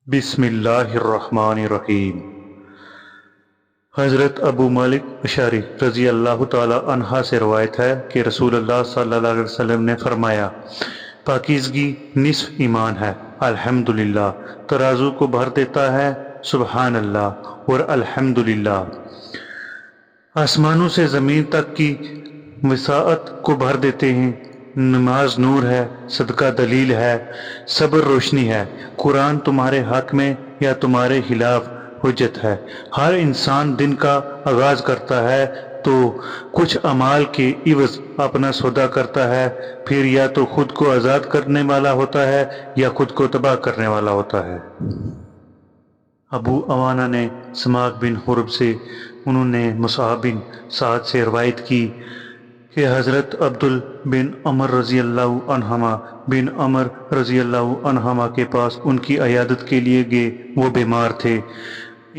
بسم اللہ الرحمن الرحیم۔ حضرت ابو مالک اشعری رضی اللہ تعالی عنہ سے روایت ہے کہ رسول اللہ صلی اللہ علیہ وسلم نے فرمایا، پاکیزگی نصف ایمان ہے۔ الحمدللہ ترازو کو بھر دیتا ہے، سبحان اللہ اور الحمدللہ آسمانوں سے زمین تک کی وسعت کو بھر دیتے ہیں۔ نماز نور ہے، صدقہ دلیل ہے، صبر روشنی ہے، قرآن تمہارے حق میں یا تمہارے خلاف حجت ہے۔ ہر انسان دن کا آغاز کرتا ہے تو کچھ اعمال کے عوض اپنا سودا کرتا ہے، پھر یا تو خود کو آزاد کرنے والا ہوتا ہے یا خود کو تباہ کرنے والا ہوتا ہے۔ ابو عوانہ نے سماک بن حرب سے، انہوں نے مصعب بن سعد سے روایت کی کہ حضرت عبد بن عمر رضی اللہ عنہما بن عمر رضی اللہ عنہما کے پاس ان کی عیادت کے لیے گئے، وہ بیمار تھے۔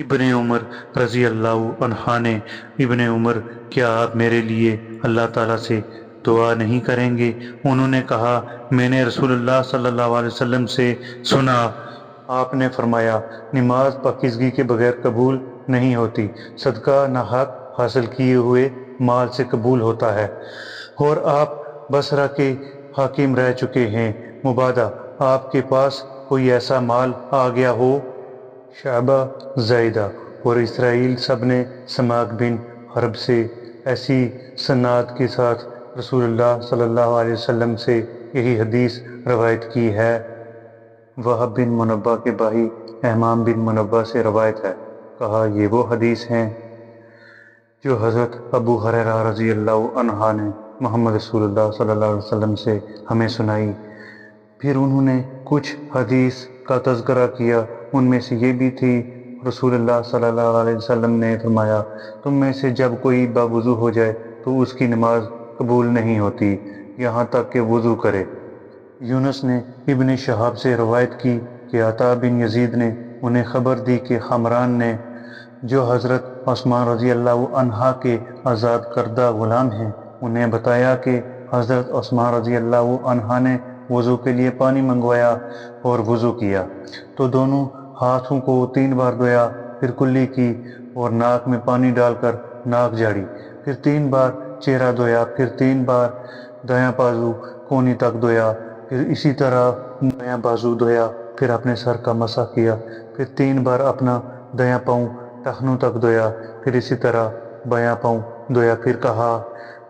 ابن عمر رضی اللہ عنہ نے، ابن عمر کیا آپ میرے لیے اللہ تعالیٰ سے دعا نہیں کریں گے؟ انہوں نے کہا، میں نے رسول اللہ صلی اللہ علیہ وسلم سے سنا، آپ نے فرمایا، نماز پاکیزگی کے بغیر قبول نہیں ہوتی، صدقہ ناحق حاصل کیے ہوئے مال سے قبول ہوتا ہے، اور آپ بصرہ کے حاکم رہ چکے ہیں، مبادا آپ کے پاس کوئی ایسا مال آ گیا ہو۔ شعبہ، زائدہ اور اسرائیل سب نے سماک بن حرب سے ایسی سناد کے ساتھ رسول اللہ صلی اللہ علیہ وسلم سے یہی حدیث روایت کی ہے۔ وہب بن منبہ کے بھائی احمام بن منبہ سے روایت ہے، کہا یہ وہ حدیث ہیں جو حضرت ابو ہریرہ رضی اللہ عنہ نے محمد رسول اللہ صلی اللہ علیہ وسلم سے ہمیں سنائی۔ پھر انہوں نے کچھ حدیث کا تذکرہ کیا، ان میں سے یہ بھی تھی، رسول اللہ صلی اللہ علیہ وسلم نے فرمایا، تم میں سے جب کوئی باوضو ہو جائے تو اس کی نماز قبول نہیں ہوتی یہاں تک کہ وضو کرے۔ یونس نے ابن شہاب سے روایت کی کہ عطا بن یزید نے انہیں خبر دی کہ حمران نے، جو حضرت عثمان رضی اللہ عنہ کے آزاد کردہ غلام ہیں، انہیں بتایا کہ حضرت عثمان رضی اللہ عنہ نے وضو کے لیے پانی منگوایا اور وضو کیا تو دونوں ہاتھوں کو 3 بار دھویا، پھر کلی کی اور ناک میں پانی ڈال کر ناک جھاڑی، پھر 3 بار چہرہ دھویا، پھر 3 بار دایاں بازو کونی تک دھویا، پھر اسی طرح بایاں بازو دھویا، پھر اپنے سر کا مسح کیا، پھر 3 بار اپنا دایاں پاؤں ٹخنوں تک دھویا، پھر اسی طرح بایاں پاؤں دھویا، پھر کہا،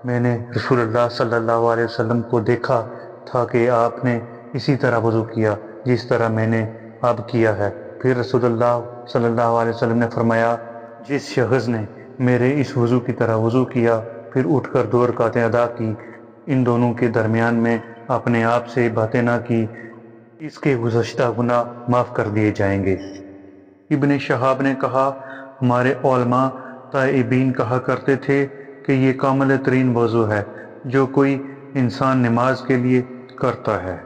میں نے رسول اللہ صلی اللہ علیہ وسلم کو دیکھا تھا کہ آپ نے اسی طرح وضو کیا جس طرح میں نے اب کیا ہے۔ پھر رسول اللہ صلی اللہ علیہ وسلم نے فرمایا، جس شخص نے میرے اس وضو کی طرح وضو کیا پھر اٹھ کر 2 رکعتیں ادا کی، ان دونوں کے درمیان میں اپنے آپ سے باتیں نہ کی، اس کے گزشتہ گناہ معاف کر دیے جائیں گے۔ ابن شہاب نے کہا، ہمارے علماء تائبین کہا کرتے تھے کہ یہ کامل ترین وضو ہے جو کوئی انسان نماز کے لیے کرتا ہے۔